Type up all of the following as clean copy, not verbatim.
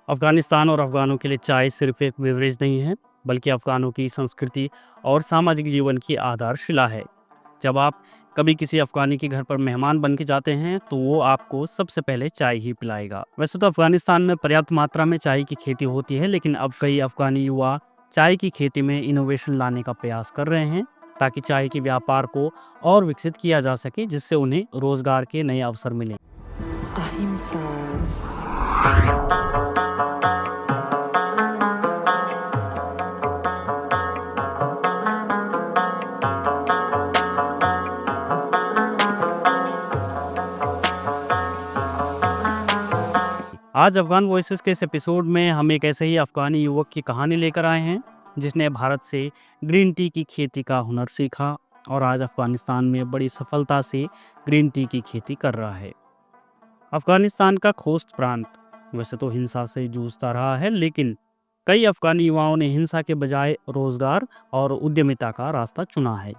अफ़गानिस्तान और अफ़गानों के लिए चाय सिर्फ एक बेवरेज नहीं है, बल्कि अफ़गानों की संस्कृति और सामाजिक जीवन की आधारशिला है। जब आप कभी किसी अफ़गानी के घर पर मेहमान बन के जाते हैं, तो वो आपको सबसे पहले चाय ही पिलाएगा। वैसे तो अफ़गानिस्तान में पर्याप्त मात्रा में चाय की खेती होती है, लेकिन अब कई अफ़गानी युवा चाय की खेती में इनोवेशन लाने का प्रयास कर रहे हैं, ताकि चाय के व्यापार को और विकसित किया जा सके, जिससे उन्हें रोज़गार के नए अवसर मिलें। Ahimsa's आज अफ़गान वॉइसेस के इस एपिसोड में हम एक ऐसे ही अफ़गानी युवक की कहानी लेकर आए हैं, जिसने भारत से ग्रीन टी की खेती का हुनर सीखा और आज अफ़गानिस्तान में बड़ी सफलता से ग्रीन टी की खेती कर रहा है। अफ़गानिस्तान का खोस्त प्रांत वैसे तो हिंसा से जूझता रहा है, लेकिन कई अफ़गानी युवाओं ने हिंसा के बजाय रोज़गार और उद्यमिता का रास्ता चुना है।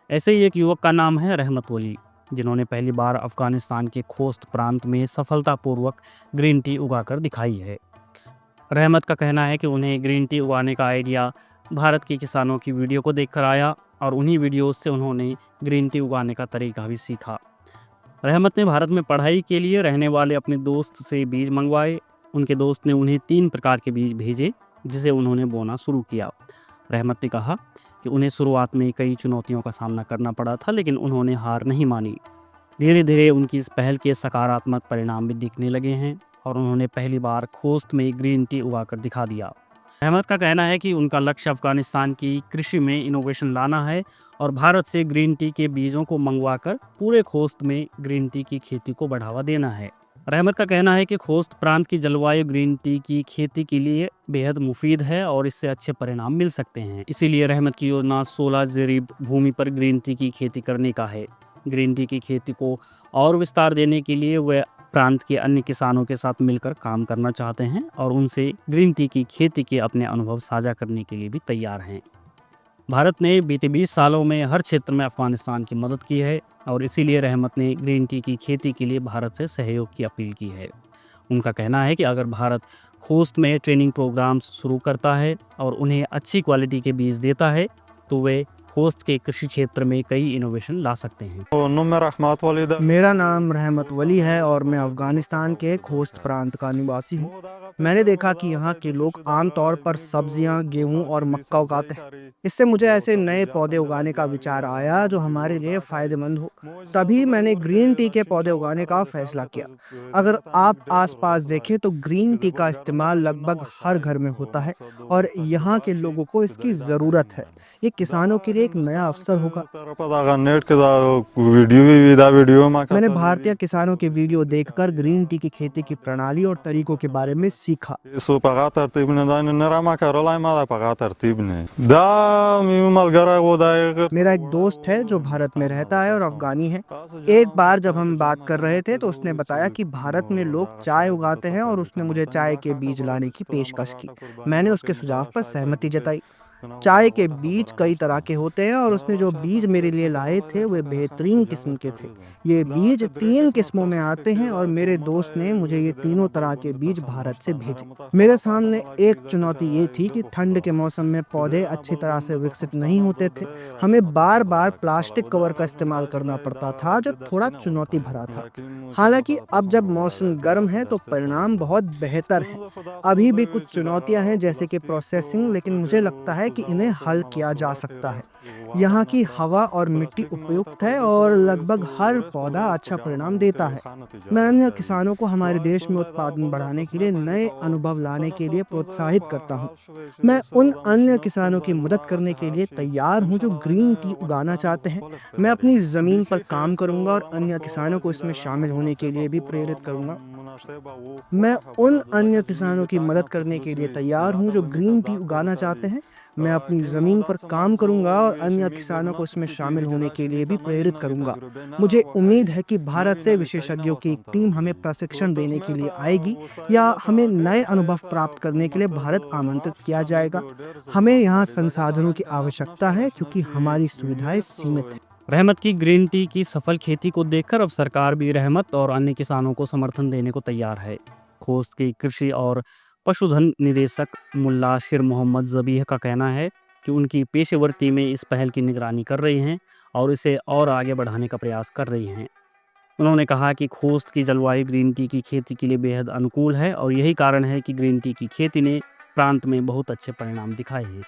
ऐसे ही एक युवक का नाम है रहमत वली, जिन्होंने पहली बार अफ़गानिस्तान के खोस्त प्रांत में सफलतापूर्वक ग्रीन टी उगाकर दिखाई है। रहमत का कहना है कि उन्हें ग्रीन टी उगाने का आइडिया भारत के किसानों की वीडियो को देखकर आया और उन्हीं वीडियोस से उन्होंने ग्रीन टी उगाने का तरीका भी सीखा। रहमत ने भारत में पढ़ाई के लिए रहने वाले अपने दोस्त से बीज मंगवाए। उनके दोस्त ने उन्हें 3 प्रकार के बीज भेजे, जिसे उन्होंने बोना शुरू किया। रहमत ने कहा कि उन्हें शुरुआत में कई चुनौतियों का सामना करना पड़ा था, लेकिन उन्होंने हार नहीं मानी। धीरे धीरे उनकी इस पहल के सकारात्मक परिणाम भी दिखने लगे हैं और उन्होंने पहली बार खोस्त में ग्रीन टी उगाकर दिखा दिया। रहमत का कहना है कि उनका लक्ष्य अफगानिस्तान की कृषि में इनोवेशन लाना है और भारत से ग्रीन टी के बीजों को मंगवाकर पूरे खोस्त में ग्रीन टी की खेती को बढ़ावा देना है। रहमत का कहना है कि खोस्त प्रांत की जलवायु ग्रीन टी की खेती के लिए बेहद मुफीद है और इससे अच्छे परिणाम मिल सकते हैं। इसीलिए रहमत की योजना 16 जरीब भूमि पर ग्रीन टी की खेती करने का है। ग्रीन टी की खेती को और विस्तार देने के लिए वे प्रांत के अन्य किसानों के साथ मिलकर काम करना चाहते हैं और उनसे ग्रीन टी की खेती के अपने अनुभव साझा करने के लिए भी तैयार हैं। भारत ने बीते 20 सालों में हर क्षेत्र में अफगानिस्तान की मदद की है और इसीलिए रहमत ने ग्रीन टी की खेती के लिए भारत से सहयोग की अपील की है। उनका कहना है कि अगर भारत खोस्त में ट्रेनिंग प्रोग्राम्स शुरू करता है और उन्हें अच्छी क्वालिटी के बीज देता है, तो वे खोस्त के कृषि क्षेत्र में कई इनोवेशन ला सकते हैं। मेरा नाम रहमत वली है और मैं अफ़गानिस्तान के खोस्त प्रांत का निवासी हूँ। मैंने देखा कि यहाँ के लोग आमतौर पर सब्जियाँ, गेहूँ और मक्का उगाते हैं। इससे मुझे ऐसे नए पौधे उगाने का विचार आया जो हमारे लिए फ़ायदेमंद हो। तभी मैंने ग्रीन टी के पौधे उगाने का फैसला किया। अगर आप आसपास देखें तो ग्रीन टी का इस्तेमाल लगभग हर घर में होता है और यहाँ के लोगों को इसकी ज़रूरत है। ये किसानों के लिए एक नया अवसर होगा। मैंने भारतीय किसानों के वीडियो देखकर ग्रीन टी की खेती की प्रणाली और तरीकों के बारे में सीखा। मेरा एक दोस्त है जो भारत में रहता है और अफगानी है। एक बार जब हम बात कर रहे थे तो उसने बताया कि भारत में लोग चाय उगाते हैं और उसने मुझे चाय के बीज लाने की पेशकश की। मैंने उसके सुझाव पर सहमति जताई। चाय के बीज कई तरह के होते हैं और उसने जो बीज मेरे लिए लाए थे वे बेहतरीन किस्म के थे। ये बीज 3 किस्मों में आते हैं और मेरे दोस्त ने मुझे ये तीनों तरह के बीज भारत से भेजे। मेरे सामने एक चुनौती ये थी कि ठंड के मौसम में पौधे अच्छी तरह से विकसित नहीं होते थे। हमें बार बार प्लास्टिक कवर का इस्तेमाल करना पड़ता था, जो थोड़ा चुनौती भरा था। हालांकि अब जब मौसम गर्म है तो परिणाम बहुत बेहतर है। अभी भी कुछ चुनौतियां हैं जैसे कि प्रोसेसिंग, लेकिन मुझे लगता है कि इन्हें हल किया जा सकता है। यहाँ की हवा और मिट्टी उपयुक्त है और लगभग हर पौधा अच्छा परिणाम देता है। मैं अन्य किसानों को हमारे देश में उत्पादन बढ़ाने के लिए नए अनुभव लाने के लिए प्रोत्साहित करता हूँ। मैं उन अन्य किसानों की मदद करने के लिए तैयार हूँ जो ग्रीन टी उगाना चाहते हैं। मैं अपनी ज़मीन पर काम करूँगा और अन्य किसानों को इसमें शामिल होने के लिए भी प्रेरित करूँगा। मैं उन अन्य किसानों की मदद करने के लिए तैयार हूँ जो ग्रीन टी उगाना चाहते हैं। मैं अपनी ज़मीन पर काम करूंगा और अन्य किसानों को इसमें शामिल होने के लिए भी प्रेरित करूंगा। मुझे उम्मीद है कि भारत से विशेषज्ञों की एक टीम हमें प्रशिक्षण देने के लिए आएगी या हमें नए अनुभव प्राप्त करने के लिए भारत आमंत्रित किया जाएगा। हमें यहाँ संसाधनों की आवश्यकता है क्योंकि हमारी सुविधाएं सीमित हैं। रहमत की ग्रीन टी की सफल खेती को देखकर अब सरकार भी रहमत और अन्य किसानों को समर्थन देने को तैयार है। खोस्त की कृषि और पशुधन निदेशक मुल्ला शेर मोहम्मद ज़बीह का कहना है कि उनकी पेशेवर टीमें इस पहल की निगरानी कर रही हैं और इसे और आगे बढ़ाने का प्रयास कर रही हैं। उन्होंने कहा कि खोस्त की जलवायु ग्रीन टी की खेती के लिए बेहद अनुकूल है और यही कारण है कि ग्रीन टी की खेती ने प्रांत में बहुत अच्छे परिणाम दिखाए हैं।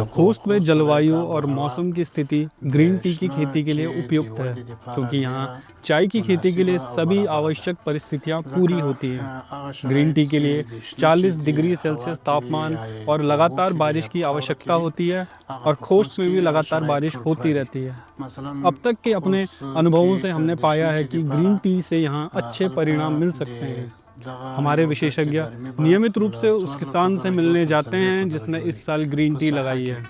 खोस्त में जलवायु और मौसम की स्थिति ग्रीन टी की खेती के लिए उपयुक्त है, क्योंकि यहाँ चाय की खेती के लिए सभी आवश्यक परिस्थितियाँ पूरी होती हैं। ग्रीन टी के लिए 40 डिग्री सेल्सियस तापमान और लगातार बारिश की आवश्यकता होती है, और खोस्त में भी लगातार बारिश होती रहती है। अब तक के अपने अनुभवों से हमने पाया है कि ग्रीन टी से यहाँ अच्छे परिणाम मिल सकते हैं। हमारे विशेषज्ञ नियमित रूप से उस किसान से मिलने जाते हैं जिसने इस साल ग्रीन टी लगाई है।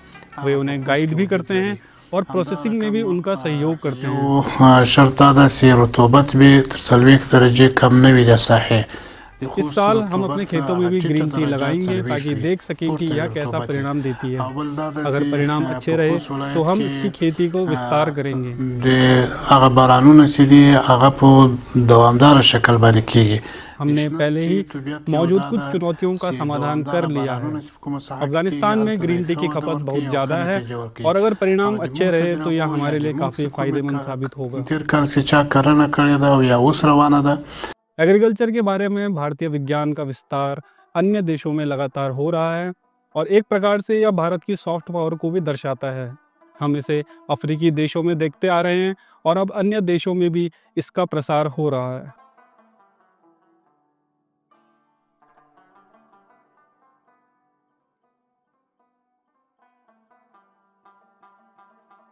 वे उन्हें गाइड भी करते हैं और प्रोसेसिंग में भी उनका सहयोग करते हैं। इस साल हम अपने खेतों में भी ग्रीन टी लगाएंगे ताकि देख सकें कि यह कैसा परिणाम देती है। अगर परिणाम अच्छे रहे तो हम इसकी खेती को विस्तार करेंगे। हमने पहले ही मौजूद कुछ चुनौतियों का समाधान कर लिया है। अफगानिस्तान में ग्रीन टी की खपत बहुत ज़्यादा है, और अगर परिणाम अच्छे रहे तो यह हमारे लिए काफ़ी फायदेमंद साबित होगा। एग्रीकल्चर के बारे में भारतीय विज्ञान का विस्तार अन्य देशों में लगातार हो रहा है, और एक प्रकार से यह भारत की सॉफ्ट पावर को भी दर्शाता है। हम इसे अफ्रीकी देशों में देखते आ रहे हैं और अब अन्य देशों में भी इसका प्रसार हो रहा है।